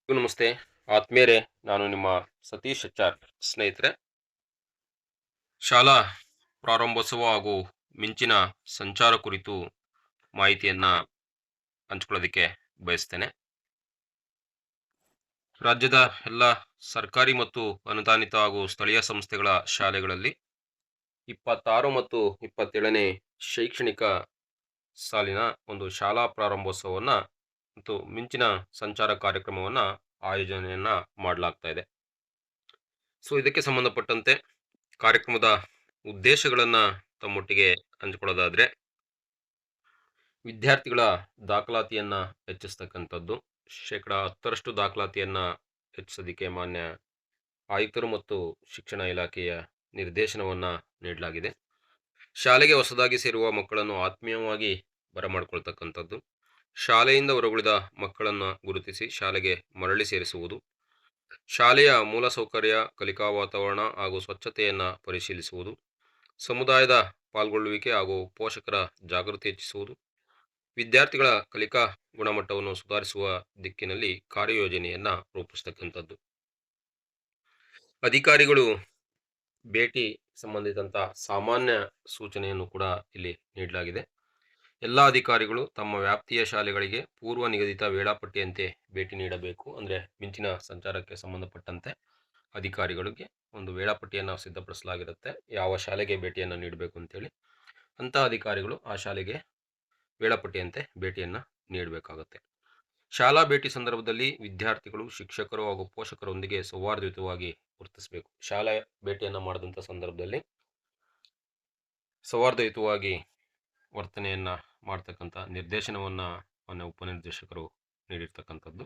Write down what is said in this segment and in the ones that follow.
ನಮಸ್ತೆ ಆತ್ಮೀಯರೇ. ನಾನು ನಿಮ್ಮ ಸತೀಶ್ HR. ಸ್ನೇಹಿತರೆ, ಶಾಲಾ ಪ್ರಾರಂಭೋತ್ಸವ ಹಾಗೂ ಮಿಂಚಿನ ಸಂಚಾರ ಕುರಿತು ಮಾಹಿತಿಯನ್ನ ಹಂಚ್ಕೊಳ್ಳೋದಕ್ಕೆ ಬಯಸ್ತೇನೆ. ರಾಜ್ಯದ ಎಲ್ಲ ಸರ್ಕಾರಿ ಮತ್ತು ಅನುದಾನಿತ ಹಾಗೂ ಸ್ಥಳೀಯ ಸಂಸ್ಥೆಗಳ ಶಾಲೆಗಳಲ್ಲಿ 26 ಮತ್ತು 27ನೇ ಶೈಕ್ಷಣಿಕ ಸಾಲಿನ ಒಂದು ಶಾಲಾ ಪ್ರಾರಂಭೋತ್ಸವವನ್ನು ಮತ್ತು ಮಿಂಚಿನ ಸಂಚಾರ ಕಾರ್ಯಕ್ರಮವನ್ನು ಆಯೋಜನೆಯನ್ನ ಮಾಡಲಾಗ್ತಾ ಇದೆ. ಇದಕ್ಕೆ ಸಂಬಂಧಪಟ್ಟಂತೆ ಕಾರ್ಯಕ್ರಮದ ಉದ್ದೇಶಗಳನ್ನು ತಮ್ಮೊಟ್ಟಿಗೆ ಹಂಚಿಕೊಳ್ಳೋದಾದ್ರೆ, ವಿದ್ಯಾರ್ಥಿಗಳ ದಾಖಲಾತಿಯನ್ನ ಹೆಚ್ಚಿಸ್ತಕ್ಕಂಥದ್ದು. 10% ದಾಖಲಾತಿಯನ್ನ ಹೆಚ್ಚಿಸೋದಕ್ಕೆ ಮಾನ್ಯ ಆಯುಕ್ತರು ಮತ್ತು ಶಿಕ್ಷಣ ಇಲಾಖೆಯ ನಿರ್ದೇಶನವನ್ನ ನೀಡಲಾಗಿದೆ. ಶಾಲೆಗೆ ಹೊಸದಾಗಿ ಸೇರುವ ಮಕ್ಕಳನ್ನು ಆತ್ಮೀಯವಾಗಿ ಬರಮಾಡಿಕೊಳ್ತಕ್ಕಂಥದ್ದು. ಶಾಲೆಯಿಂದ ಹೊರಗುಳಿದ ಮಕ್ಕಳನ್ನು ಗುರುತಿಸಿ ಶಾಲೆಗೆ ಮರಳಿ ಸೇರಿಸುವುದು. ಶಾಲೆಯ ಮೂಲಸೌಕರ್ಯ, ಕಲಿಕಾ ವಾತಾವರಣ ಹಾಗೂ ಸ್ವಚ್ಛತೆಯನ್ನ ಪರಿಶೀಲಿಸುವುದು. ಸಮುದಾಯದ ಪಾಲ್ಗೊಳ್ಳುವಿಕೆ ಹಾಗೂ ಪೋಷಕರ ಜಾಗೃತಿ ಹೆಚ್ಚಿಸುವುದು. ವಿದ್ಯಾರ್ಥಿಗಳ ಕಲಿಕಾ ಗುಣಮಟ್ಟವನ್ನು ಸುಧಾರಿಸುವ ದಿಕ್ಕಿನಲ್ಲಿ ಕಾರ್ಯಯೋಜನೆಯನ್ನ ರೂಪಿಸ್ತಕ್ಕಂಥದ್ದು. ಅಧಿಕಾರಿಗಳು ಭೇಟಿ ಸಂಬಂಧಿಸಿದಂಥ ಸಾಮಾನ್ಯ ಸೂಚನೆಯನ್ನು ಕೂಡ ಇಲ್ಲಿ ನೀಡಲಾಗಿದೆ. ಎಲ್ಲ ಅಧಿಕಾರಿಗಳು ತಮ್ಮ ವ್ಯಾಪ್ತಿಯ ಶಾಲೆಗಳಿಗೆ ಪೂರ್ವ ನಿಗದಿತ ವೇಳಾಪಟ್ಟಿಯಂತೆ ಭೇಟಿ ನೀಡಬೇಕು. ಅಂದರೆ ಮಿಂಚಿನ ಸಂಚಾರಕ್ಕೆ ಸಂಬಂಧಪಟ್ಟಂತೆ ಅಧಿಕಾರಿಗಳಿಗೆ ಒಂದು ವೇಳಾಪಟ್ಟಿಯನ್ನು ಸಿದ್ಧಪಡಿಸಲಾಗಿರುತ್ತೆ, ಯಾವ ಶಾಲೆಗೆ ಭೇಟಿಯನ್ನು ನೀಡಬೇಕು ಅಂತೇಳಿ. ಅಂಥ ಅಧಿಕಾರಿಗಳು ಆ ಶಾಲೆಗೆ ವೇಳಾಪಟ್ಟಿಯಂತೆ ಭೇಟಿಯನ್ನು ನೀಡಬೇಕಾಗುತ್ತೆ. ಶಾಲಾ ಭೇಟಿ ಸಂದರ್ಭದಲ್ಲಿ ವಿದ್ಯಾರ್ಥಿಗಳು, ಶಿಕ್ಷಕರು ಹಾಗೂ ಪೋಷಕರೊಂದಿಗೆ ಸೌಹಾರ್ದಯುತವಾಗಿ ವರ್ತಿಸಬೇಕು. ಶಾಲಾ ಭೇಟಿಯನ್ನು ಮಾಡಿದಂಥ ಸಂದರ್ಭದಲ್ಲಿ ಸೌಹಾರ್ದಯುತವಾಗಿ ವರ್ತನೆಯನ್ನ ಮಾಡ್ತಕ್ಕಂಥ ನಿರ್ದೇಶನವನ್ನ ಮಾನ್ಯ ಉಪನಿರ್ದೇಶಕರು ನೀಡಿರ್ತಕ್ಕಂಥದ್ದು.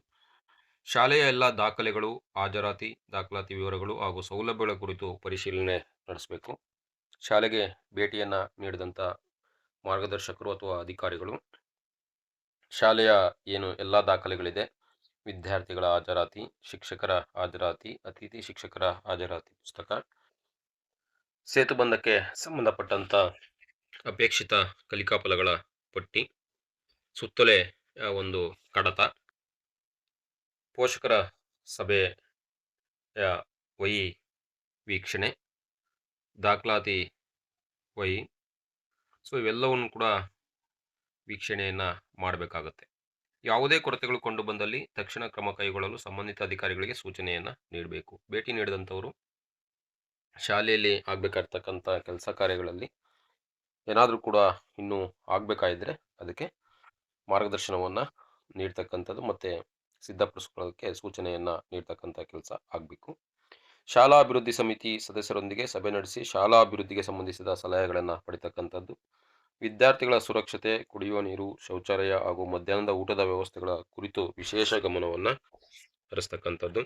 ಶಾಲೆಯ ಎಲ್ಲ ದಾಖಲೆಗಳು, ಹಾಜರಾತಿ, ದಾಖಲಾತಿ ವಿವರಗಳು ಹಾಗೂ ಸೌಲಭ್ಯಗಳ ಕುರಿತು ಪರಿಶೀಲನೆ ನಡೆಸಬೇಕು. ಶಾಲೆಗೆ ಭೇಟಿಯನ್ನ ನೀಡಿದಂಥ ಮಾರ್ಗದರ್ಶಕರು ಅಥವಾ ಅಧಿಕಾರಿಗಳು ಶಾಲೆಯ ಏನು ಎಲ್ಲ ದಾಖಲೆಗಳಿದೆ, ವಿದ್ಯಾರ್ಥಿಗಳ ಹಾಜರಾತಿ, ಶಿಕ್ಷಕರ ಹಾಜರಾತಿ, ಅತಿಥಿ ಶಿಕ್ಷಕರ ಹಾಜರಾತಿ ಪುಸ್ತಕ, ಸೇತುಬಂಧಕ್ಕೆ ಸಂಬಂಧಪಟ್ಟಂತ ಅಪೇಕ್ಷಿತ ಕಲಿಕಾ ಫಲಗಳ ಪಟ್ಟಿ, ಸುತ್ತೋಲೆ ಒಂದು ಕಡತ, ಪೋಷಕರ ಸಭೆಯ ವಹಿ ವೀಕ್ಷಣೆ, ದಾಖಲಾತಿ ವಹಿ, ಇವೆಲ್ಲವನ್ನು ಕೂಡ ವೀಕ್ಷಣೆಯನ್ನ ಮಾಡಬೇಕಾಗತ್ತೆ. ಯಾವುದೇ ಕೊರತೆಗಳು ಕಂಡು ಬಂದಲ್ಲಿ ತಕ್ಷಣ ಕ್ರಮ ಕೈಗೊಳ್ಳಲು ಸಂಬಂಧಿತ ಅಧಿಕಾರಿಗಳಿಗೆ ಸೂಚನೆಯನ್ನ ನೀಡಬೇಕು. ಭೇಟಿ ನೀಡಿದಂಥವರು ಶಾಲೆಯಲ್ಲಿ ಆಗ್ಬೇಕಾಗಿರ್ತಕ್ಕಂಥ ಕೆಲಸ ಕಾರ್ಯಗಳಲ್ಲಿ ಏನಾದರೂ ಕೂಡ ಇನ್ನೂ ಆಗಬೇಕಾಗಿದ್ರೆ ಅದಕ್ಕೆ ಮಾರ್ಗದರ್ಶನವನ್ನು ನೀಡ್ತಕ್ಕಂಥದ್ದು ಮತ್ತು ಸಿದ್ಧಪಡಿಸ್ಕೊಳ್ಳೋದಕ್ಕೆ ಸೂಚನೆಯನ್ನು ನೀಡ್ತಕ್ಕಂಥ ಕೆಲಸ ಆಗಬೇಕು. ಶಾಲಾ ಅಭಿವೃದ್ಧಿ ಸಮಿತಿ ಸದಸ್ಯರೊಂದಿಗೆ ಸಭೆ ನಡೆಸಿ ಶಾಲಾ ಅಭಿವೃದ್ಧಿಗೆ ಸಂಬಂಧಿಸಿದ ಸಲಹೆಗಳನ್ನು ಪಡಿತಕ್ಕಂಥದ್ದು. ವಿದ್ಯಾರ್ಥಿಗಳ ಸುರಕ್ಷತೆ, ಕುಡಿಯುವ ನೀರು, ಶೌಚಾಲಯ ಹಾಗೂ ಮಧ್ಯಾಹ್ನದ ಊಟದ ವ್ಯವಸ್ಥೆಗಳ ಕುರಿತು ವಿಶೇಷ ಗಮನವನ್ನು ಹರಿಸ್ತಕ್ಕಂಥದ್ದು.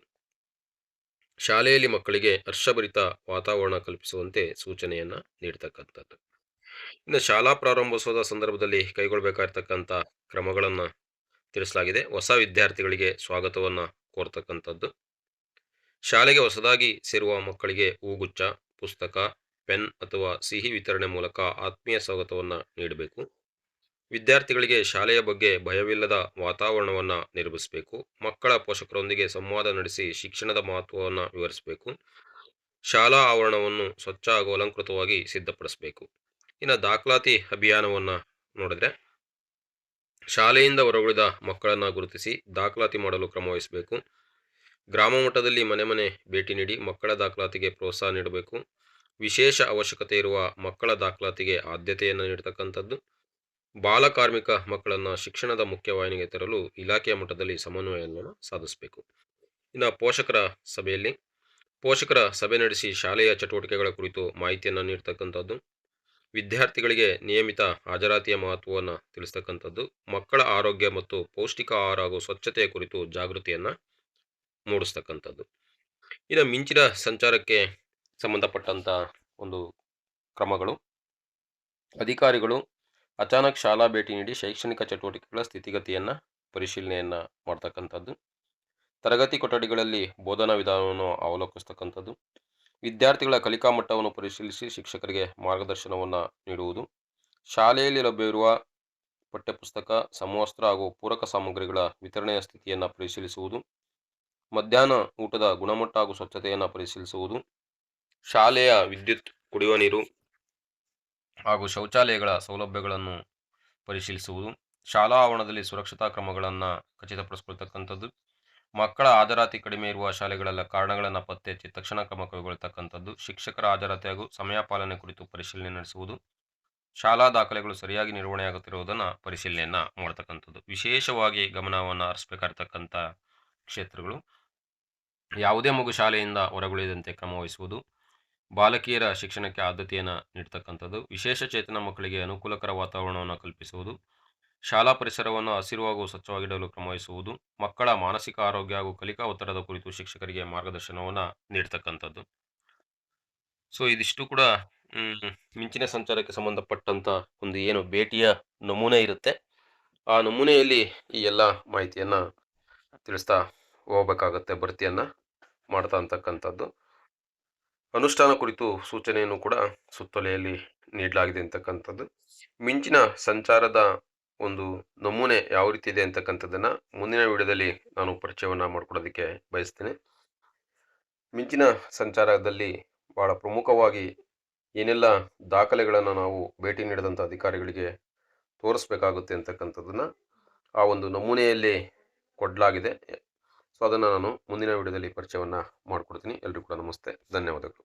ಶಾಲೆಯಲ್ಲಿ ಮಕ್ಕಳಿಗೆ ಹರ್ಷಭರಿತ ವಾತಾವರಣ ಕಲ್ಪಿಸುವಂತೆ ಸೂಚನೆಯನ್ನ ನೀಡ್ತಕ್ಕಂಥದ್ದು. ಇನ್ನು ಶಾಲಾ ಪ್ರಾರಂಭೋತ್ಸವದ ಸಂದರ್ಭದಲ್ಲಿ ಕೈಗೊಳ್ಳಬೇಕಾಗಿರ್ತಕ್ಕಂಥ ಕ್ರಮಗಳನ್ನು ತಿಳಿಸಲಾಗಿದೆ. ಹೊಸ ವಿದ್ಯಾರ್ಥಿಗಳಿಗೆ ಸ್ವಾಗತವನ್ನ ಕೋರ್ತಕ್ಕಂಥದ್ದು. ಶಾಲೆಗೆ ಹೊಸದಾಗಿ ಸೇರುವ ಮಕ್ಕಳಿಗೆ ಹೂಗುಚ್ಛ, ಪುಸ್ತಕ, ಪೆನ್ ಅಥವಾ ಸಿಹಿ ವಿತರಣೆ ಮೂಲಕ ಆತ್ಮೀಯ ಸ್ವಾಗತವನ್ನ ನೀಡಬೇಕು. ವಿದ್ಯಾರ್ಥಿಗಳಿಗೆ ಶಾಲೆಯ ಬಗ್ಗೆ ಭಯವಿಲ್ಲದ ವಾತಾವರಣವನ್ನು ನಿರ್ಮಿಸಬೇಕು. ಮಕ್ಕಳ ಪೋಷಕರೊಂದಿಗೆ ಸಂವಾದ ನಡೆಸಿ ಶಿಕ್ಷಣದ ಮಹತ್ವವನ್ನು ವಿವರಿಸಬೇಕು. ಶಾಲಾ ಆವರಣವನ್ನು ಸ್ವಚ್ಛ ಹಾಗೂ ಅಲಂಕೃತವಾಗಿ ಸಿದ್ಧಪಡಿಸಬೇಕು. ಇನ್ನು ದಾಖಲಾತಿ ಅಭಿಯಾನವನ್ನು ನೋಡಿದ್ರೆ, ಶಾಲೆಯಿಂದ ಹೊರಗುಳಿದ ಮಕ್ಕಳನ್ನು ಗುರುತಿಸಿ ದಾಖಲಾತಿ ಮಾಡಲು ಕ್ರಮ ವಹಿಸಬೇಕು. ಗ್ರಾಮ ಮಟ್ಟದಲ್ಲಿ ಮನೆ ಮನೆ ಭೇಟಿ ನೀಡಿ ಮಕ್ಕಳ ದಾಖಲಾತಿಗೆ ಪ್ರೋತ್ಸಾಹ ನೀಡಬೇಕು. ವಿಶೇಷ ಅವಶ್ಯಕತೆ ಇರುವ ಮಕ್ಕಳ ದಾಖಲಾತಿಗೆ ಆದ್ಯತೆಯನ್ನು ನೀಡತಕ್ಕಂಥದ್ದು. ಬಾಲಕಾರ್ಮಿಕ ಮಕ್ಕಳನ್ನು ಶಿಕ್ಷಣದ ಮುಖ್ಯವಾಹಿನಿಗೆ ತರಲು ಇಲಾಖೆಯ ಮಟ್ಟದಲ್ಲಿ ಸಮನ್ವಯವನ್ನು ಸಾಧಿಸಬೇಕು. ಇನ್ನು ಪೋಷಕರ ಸಭೆ ನಡೆಸಿ ಶಾಲೆಯ ಚಟುವಟಿಕೆಗಳ ಕುರಿತು ಮಾಹಿತಿಯನ್ನು ನೀಡ್ತಕ್ಕಂಥದ್ದು. ವಿದ್ಯಾರ್ಥಿಗಳಿಗೆ ನಿಯಮಿತ ಹಾಜರಾತಿಯ ಮಹತ್ವವನ್ನು ತಿಳಿಸ್ತಕ್ಕಂಥದ್ದು. ಮಕ್ಕಳ ಆರೋಗ್ಯ ಮತ್ತು ಪೌಷ್ಟಿಕ ಆಹಾರ ಹಾಗೂ ಸ್ವಚ್ಛತೆಯ ಕುರಿತು ಜಾಗೃತಿಯನ್ನು ಮೂಡಿಸ್ತಕ್ಕಂಥದ್ದು. ಇನ್ನು ಮಿಂಚಿನ ಸಂಚಾರಕ್ಕೆ ಸಂಬಂಧಪಟ್ಟಂತ ಒಂದು ಕ್ರಮಗಳು, ಅಧಿಕಾರಿಗಳು ಅಚಾನಕ್ ಶಾಲಾ ಭೇಟಿ ನೀಡಿ ಶೈಕ್ಷಣಿಕ ಚಟುವಟಿಕೆಗಳ ಸ್ಥಿತಿಗತಿಯನ್ನು ಪರಿಶೀಲನೆಯನ್ನು ಮಾಡ್ತಕ್ಕಂಥದ್ದು. ತರಗತಿ ಕೊಠಡಿಗಳಲ್ಲಿ ಬೋಧನಾ ವಿಧಾನವನ್ನು ಅವಲೋಕಿಸ್ತಕ್ಕಂಥದ್ದು. ವಿದ್ಯಾರ್ಥಿಗಳ ಕಲಿಕಾ ಮಟ್ಟವನ್ನು ಪರಿಶೀಲಿಸಿ ಶಿಕ್ಷಕರಿಗೆ ಮಾರ್ಗದರ್ಶನವನ್ನು ನೀಡುವುದು. ಶಾಲೆಯಲ್ಲಿ ಲಭ್ಯವಿರುವ ಪಠ್ಯಪುಸ್ತಕ, ಸಮವಸ್ತ್ರ ಹಾಗೂ ಪೂರಕ ಸಾಮಗ್ರಿಗಳ ವಿತರಣೆಯ ಸ್ಥಿತಿಯನ್ನು ಪರಿಶೀಲಿಸುವುದು. ಮಧ್ಯಾಹ್ನ ಊಟದ ಗುಣಮಟ್ಟ ಹಾಗೂ ಸ್ವಚ್ಛತೆಯನ್ನು ಪರಿಶೀಲಿಸುವುದು, ಶಾಲೆಯ ವಿದ್ಯುತ್, ಕುಡಿಯುವ ನೀರು ಹಾಗೂ ಶೌಚಾಲಯಗಳ ಸೌಲಭ್ಯಗಳನ್ನು ಪರಿಶೀಲಿಸುವುದು, ಶಾಲಾ ಆವರಣದಲ್ಲಿ ಸುರಕ್ಷತಾ ಕ್ರಮಗಳನ್ನು ಖಚಿತಪಡಿಸಿಕೊಳ್ತಕ್ಕಂಥದ್ದು, ಮಕ್ಕಳ ಹಾಜರಾತಿ ಕಡಿಮೆ ಇರುವ ಶಾಲೆಗಳೆಲ್ಲ ಕಾರಣಗಳನ್ನು ಪತ್ತೆ ಹಚ್ಚಿ ತಕ್ಷಣ ಕ್ರಮ ಕೈಗೊಳ್ಳತಕ್ಕಂಥದ್ದು, ಶಿಕ್ಷಕರ ಹಾಜರಾತಿ ಹಾಗೂ ಸಮಯ ಪಾಲನೆ ಕುರಿತು ಪರಿಶೀಲನೆ ನಡೆಸುವುದು, ಶಾಲಾ ದಾಖಲೆಗಳು ಸರಿಯಾಗಿ ನಿರ್ವಹಣೆಯಾಗುತ್ತಿರುವುದನ್ನು ಪರಿಶೀಲನೆಯನ್ನು ಮಾಡ್ತಕ್ಕಂಥದ್ದು. ವಿಶೇಷವಾಗಿ ಗಮನವನ್ನು ಹರಿಸಬೇಕಾಗಿರ್ತಕ್ಕಂಥ ಕ್ಷೇತ್ರಗಳು, ಯಾವುದೇ ಮಗು ಶಾಲೆಯಿಂದ ಹೊರಗುಳಿದಂತೆ ಕ್ರಮ ವಹಿಸುವುದು, ಬಾಲಕಿಯರ ಶಿಕ್ಷಣಕ್ಕೆ ಆದ್ಯತೆಯನ್ನು ನೀಡ್ತಕ್ಕಂಥದ್ದು, ವಿಶೇಷ ಚೇತನ ಮಕ್ಕಳಿಗೆ ಅನುಕೂಲಕರ ವಾತಾವರಣವನ್ನು ಕಲ್ಪಿಸುವುದು, ಶಾಲಾ ಪರಿಸರವನ್ನು ಹಸಿರು ಹಾಗೂ ಸ್ವಚ್ಛವಾಗಿಡಲು ಕ್ರಮವಹಿಸುವುದು, ಮಕ್ಕಳ ಮಾನಸಿಕ ಆರೋಗ್ಯ ಹಾಗೂ ಕಲಿಕಾ ಒತ್ತಡದ ಕುರಿತು ಶಿಕ್ಷಕರಿಗೆ ಮಾರ್ಗದರ್ಶನವನ್ನು ನೀಡ್ತಕ್ಕಂಥದ್ದು. ಸೊ ಇದಿಷ್ಟು ಕೂಡ ಮಿಂಚಿನ ಸಂಚಾರಕ್ಕೆ ಸಂಬಂಧಪಟ್ಟಂತ ಒಂದು ಏನು ಭೇಟಿಯ ನಮೂನೆ ಇರುತ್ತೆ, ಆ ನಮೂನೆಯಲ್ಲಿ ಈ ಎಲ್ಲ ಮಾಹಿತಿಯನ್ನು ತಿಳಿಸ್ತಾ ಹೋಗ್ಬೇಕಾಗತ್ತೆ, ಭರ್ತಿಯನ್ನು ಮಾಡ್ತಾ ಅಂತಕ್ಕಂಥದ್ದು. ಅನುಷ್ಠಾನ ಕುರಿತು ಸೂಚನೆಯನ್ನು ಕೂಡ ಸುತ್ತೋಲೆಯಲ್ಲಿ ನೀಡಲಾಗಿದೆ ಅಂತಕ್ಕಂಥದ್ದು. ಮಿಂಚಿನ ಸಂಚಾರದ ಒಂದು ನಮೂನೆ ಯಾವ ರೀತಿ ಇದೆ ಅಂತಕ್ಕಂಥದ್ದನ್ನು ಮುಂದಿನ ವಿಡಿಯೋದಲ್ಲಿ ನಾನು ಪರಿಚಯವನ್ನು ಮಾಡಿಕೊಡೋದಕ್ಕೆ ಬಯಸ್ತೇನೆ. ಮಿಂಚಿನ ಸಂಚಾರದಲ್ಲಿ ಬಹಳ ಪ್ರಮುಖವಾಗಿ ಏನೆಲ್ಲ ದಾಖಲೆಗಳನ್ನು ನಾವು ಭೇಟಿ ನೀಡಿದಂಥ ಅಧಿಕಾರಿಗಳಿಗೆ ತೋರಿಸ್ಬೇಕಾಗುತ್ತೆ ಅಂತಕ್ಕಂಥದ್ದನ್ನು ಆ ಒಂದು ನಮೂನೆಯಲ್ಲಿ ಕೊಡಲಾಗಿದೆ. ಸೊ ಅದನ್ನು ನಾನು ಮುಂದಿನ ವಿಡಿಯೋದಲ್ಲಿ ಪರಿಚಯವನ್ನು ಮಾಡಿಕೊಡ್ತೀನಿ. ಎಲ್ರಿಗೂ ಕೂಡ ನಮಸ್ತೆ, ಧನ್ಯವಾದಗಳು.